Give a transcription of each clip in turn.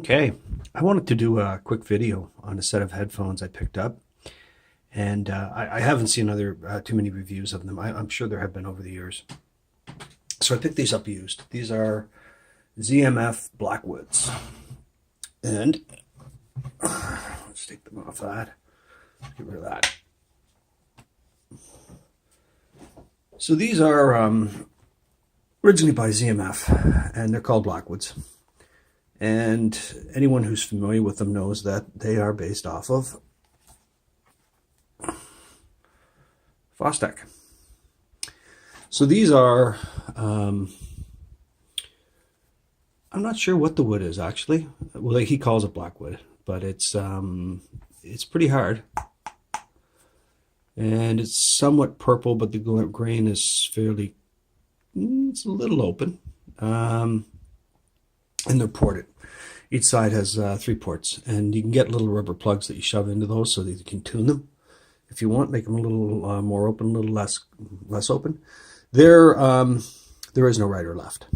Okay, I wanted to do a quick video on a set of headphones I picked up, and I haven't seen too many reviews of them. I'm sure there have been over the years. So I picked these up used. These are ZMF Blackwoods, and let's take them off that. Get rid of that. So these are originally by ZMF, and they're called Blackwoods. And anyone who's familiar with them knows that they are based off of Fostech. So these are, I'm not sure what the wood is actually. Well, he calls it Blackwood, but it's pretty hard. And it's somewhat purple, but the grain is fairly, it's a little open. And they're ported. Each side has 3 ports, and you can get little rubber plugs that you shove into those so that you can tune them. If you want, make them a little more open, a little less open. There is no right or left,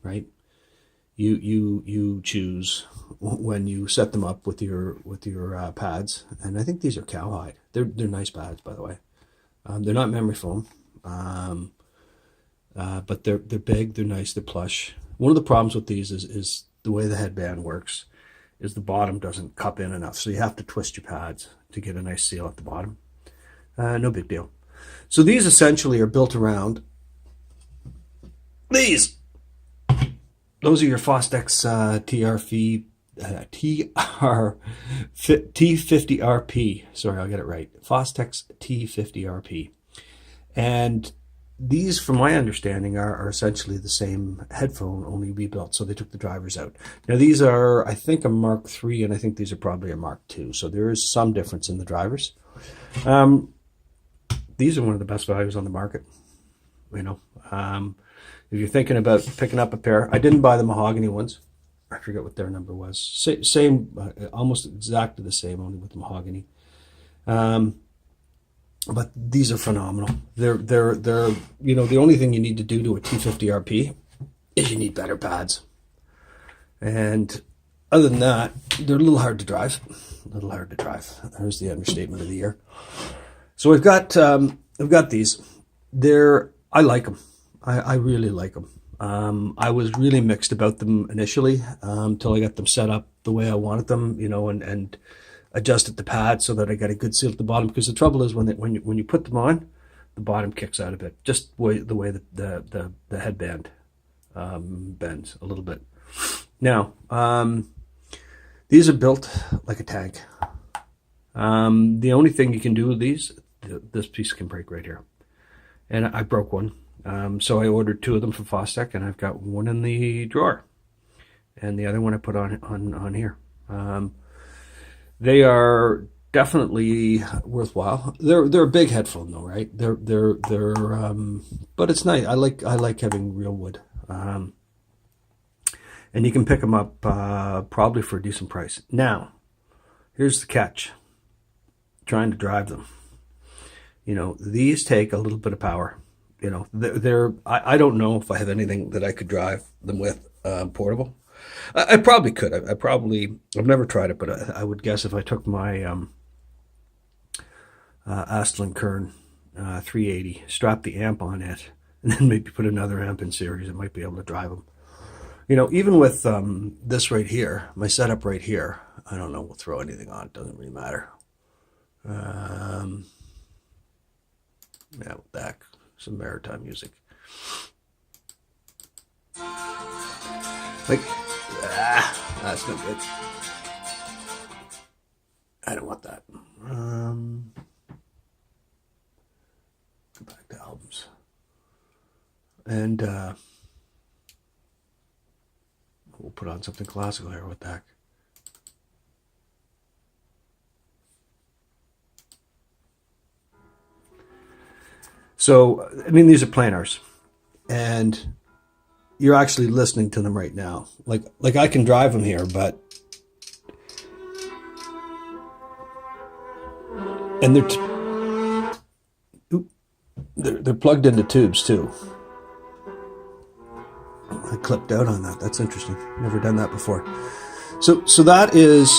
right? You choose when you set them up with your pads, and I think these are cowhide. They're nice pads, by the way. They're not memory foam, but they're big, they're nice, they're plush. One of the problems with these is the way the headband works is the bottom doesn't cup in enough, so you have to twist your pads to get a nice seal at the bottom. No big deal. So these essentially are built around these. Those are your Fostech's T50RP. Sorry, I'll get it right. Fostech's T50RP. And these, from my understanding, are essentially the same headphone, only rebuilt, so they took the drivers out. Now these are, I think, a Mark III, and I think these are probably a Mark II, so there is some difference in the drivers. These are one of the best values on the market, you know. If you're thinking about picking up a pair, I didn't buy the mahogany ones. I forget what their number was. Same, almost exactly the same, only with the mahogany. But these are phenomenal. They're you know, the only thing you need to do to a T50RP is you need better pads. And other than that, they're a little hard to drive. A little hard to drive. There's the understatement of the year. So we've got these. I like them. I really like them. I was really mixed about them initially until I got them set up the way I wanted them, you know, and adjusted the pad so that I got a good seal at the bottom. Because the trouble is when you put them on, the bottom kicks out a bit, just the way the headband bends a little bit. Now these are built like a tank. The only thing you can do with these, this piece can break right here, and I broke one. So I ordered 2 of them from Fostech, and I've got one in the drawer, and the other one I put on here. They are definitely worthwhile. They're a big headphone though, right? But it's nice. I like having real wood. And you can pick them up probably for a decent price. Now, here's the catch. Trying to drive them. You know, these take a little bit of power. You know, I don't know if I have anything that I could drive them with portable. I probably could. I've never tried it, but I would guess if I took my Astlin Kern 380, strapped the amp on it, and then maybe put another amp in series, I might be able to drive them. You know, even with this right here, my setup right here, I don't know, we'll throw anything on, it doesn't really matter. Yeah, with that, some maritime music. Like, that's no good. I don't want that. Go back to albums. And we'll put on something classical here with that. So, I mean, these are planars, and you're actually listening to them right now. Like I can drive them here, but and they're plugged into tubes too. I clipped out on that. That's interesting. Never done that before. So that is,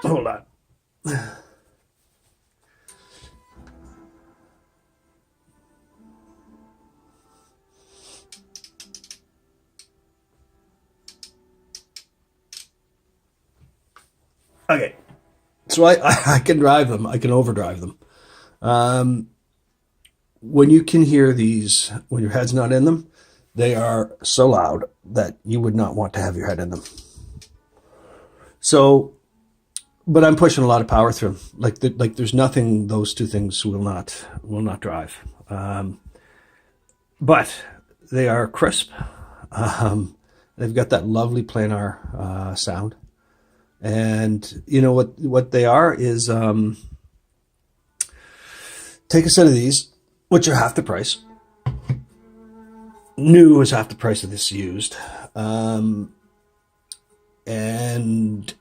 hold on. Okay, so I can drive them. I can overdrive them. When you can hear these, when your head's not in them, they are so loud that you would not want to have your head in them. So, but I'm pushing a lot of power through them. Like there's nothing those two things will not drive. But they are crisp. They've got that lovely planar sound. And you know what they are is take a set of these, which are half the price. New is half the price of this used. And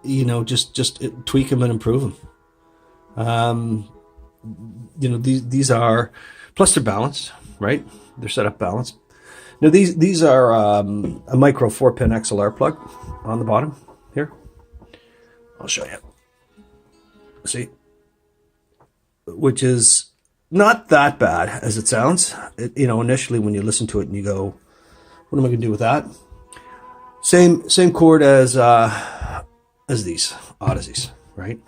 you know, just tweak them and improve them. You know, these are, plus they're balanced, right? They're set up balanced. Now these are a micro 4-pin XLR plug on the bottom here. I'll show you. See, which is not that bad as it sounds. You know, initially when you listen to it and you go, "What am I going to do with that?" Same chord as these Odysseys, right?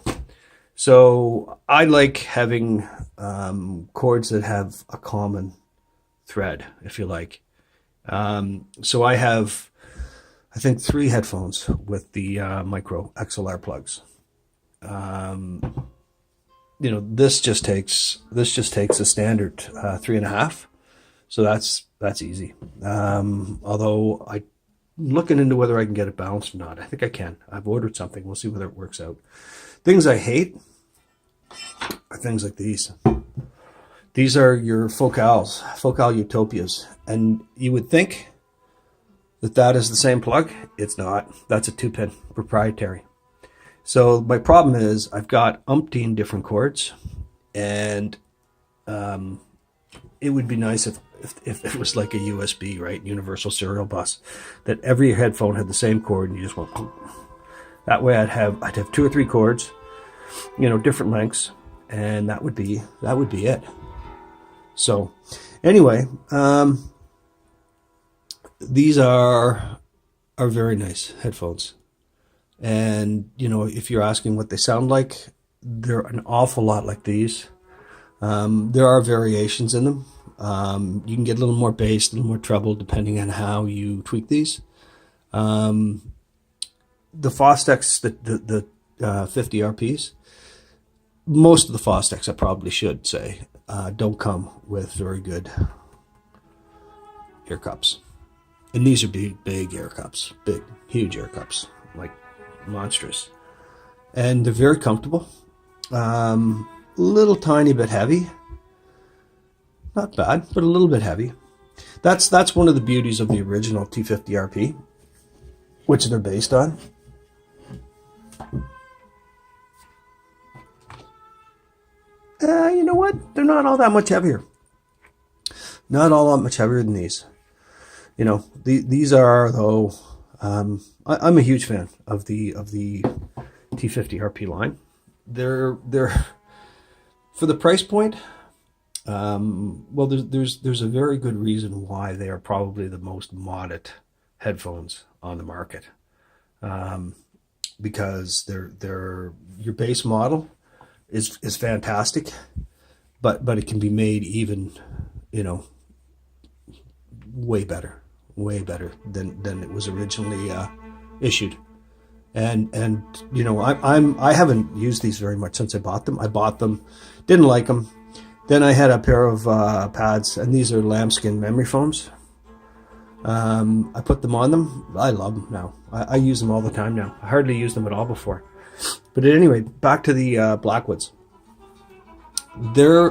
So I like having chords that have a common thread, if you like. So I have, I think, 3 headphones with the micro XLR plugs. You know, this just takes a standard 3.5, so that's easy. Although I'm looking into whether I can get it balanced or not. I think I can. I've ordered something. We'll see whether it works out. Things I hate are things like these. These are your Focal Utopias. And you would think that is the same plug. It's not. That's a 2-pin proprietary. So my problem is I've got umpteen different chords, and it would be nice if it was like a USB, right? Universal serial bus, that every headphone had the same chord and you just went, that way I'd have 2 or 3 chords, you know, different lengths, and that would be it. So anyway, these are very nice headphones. And, you know, if you're asking what they sound like, they're an awful lot like these. There are variations in them. You can get a little more bass, a little more treble, depending on how you tweak these. The Fostex, the 50 RPs, most of the Fostex, I probably should say, don't come with very good ear cups. And these are big ear cups, big, huge ear cups, like monstrous. And they're very comfortable. Little tiny bit heavy. Not bad, but a little bit heavy. That's one of the beauties of the original T50 RP, which they're based on. You know what? They're not all that much heavier. Not all that much heavier than these. You know, these are, though. I'm a huge fan of the T50 RP line. They're for the price point. Well, there's a very good reason why they are probably the most modded headphones on the market. Because they're your base model is fantastic, but it can be made even, you know, way better than it was originally issued. And you know, I haven't used these very much since I bought them. I bought them, didn't like them. Then I had a pair of pads, and these are lambskin memory foams. I put them on them. I love them now. I use them all the time now. I hardly used them at all before. But at any rate, back to the Blackwoods. They're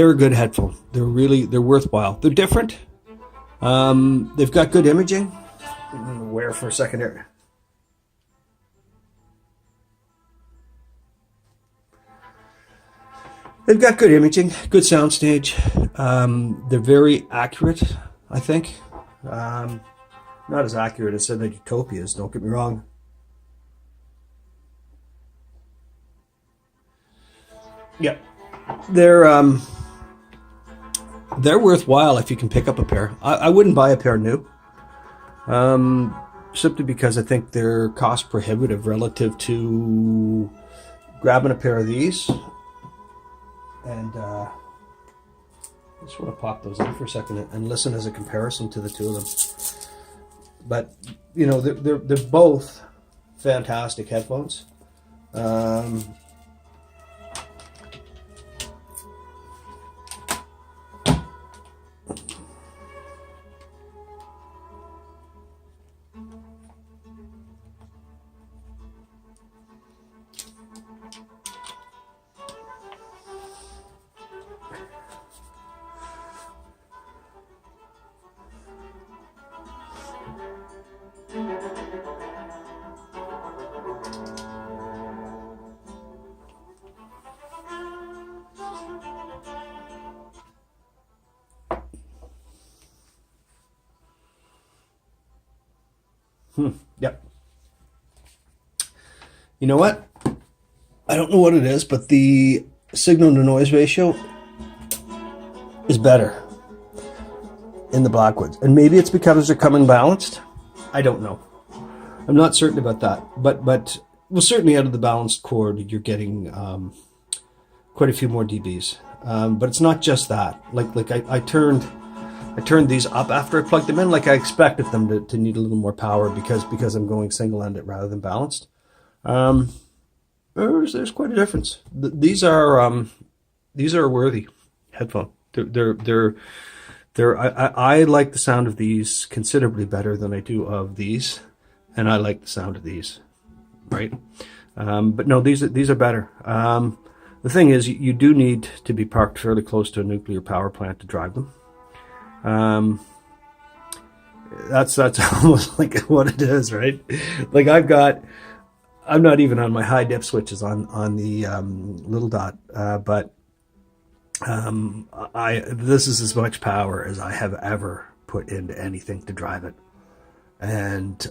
a good headphone. They're worthwhile. They're different. They've got good imaging. I'm gonna wear for a second here. They've got good imaging, good soundstage. They're very accurate. I think. Not as accurate as said Utopias, don't get me wrong. Yeah, they're worthwhile if you can pick up a pair. I wouldn't buy a pair new, simply because I think they're cost prohibitive relative to grabbing a pair of these. And I just want to pop those in for a second and listen as a comparison to the two of them. But you know, they're both fantastic headphones. Yep. You know what? I don't know what it is, but the signal to noise ratio is better in the Blackwoods. And maybe it's because they're coming balanced. I don't know. I'm not certain about that. But well, certainly out of the balanced cord, you're getting quite a few more dBs. But it's not just that. Like I turned these up after I plugged them in. Like I expected them to need a little more power because I'm going single-ended rather than balanced. There's quite a difference. These are a worthy headphone. I like the sound of these considerably better than I do of these, and I like the sound of these, right? But no, these are better. The thing is, you do need to be parked fairly close to a nuclear power plant to drive them. That's almost like what it is, right? Like I'm not even on my high dip switches on the little dot, but this is as much power as I have ever put into anything to drive it, and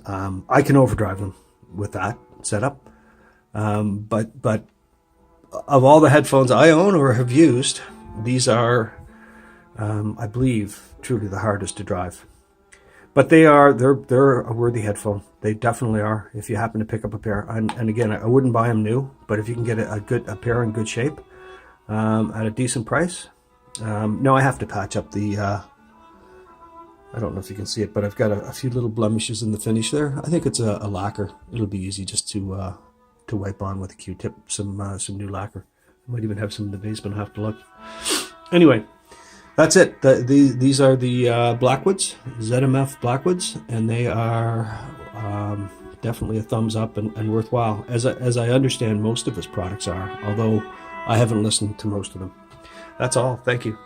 I can overdrive them with that setup. But of all the headphones I own or have used, these are, I believe, truly the hardest to drive. But they're a worthy headphone. They definitely are. If you happen to pick up a pair, and again, I wouldn't buy them new, but if you can get a pair in good shape at a decent price. No, I have to patch up the. I don't know if you can see it, but I've got a few little blemishes in the finish there. I think it's a lacquer. It'll be easy just to wipe on with a Q-tip some new lacquer. I might even have some in the basement. I'll have to look. Anyway. That's it. These are the Blackwoods, ZMF Blackwoods, and they are definitely a thumbs up and worthwhile, as I understand most of his products are, although I haven't listened to most of them. That's all. Thank you.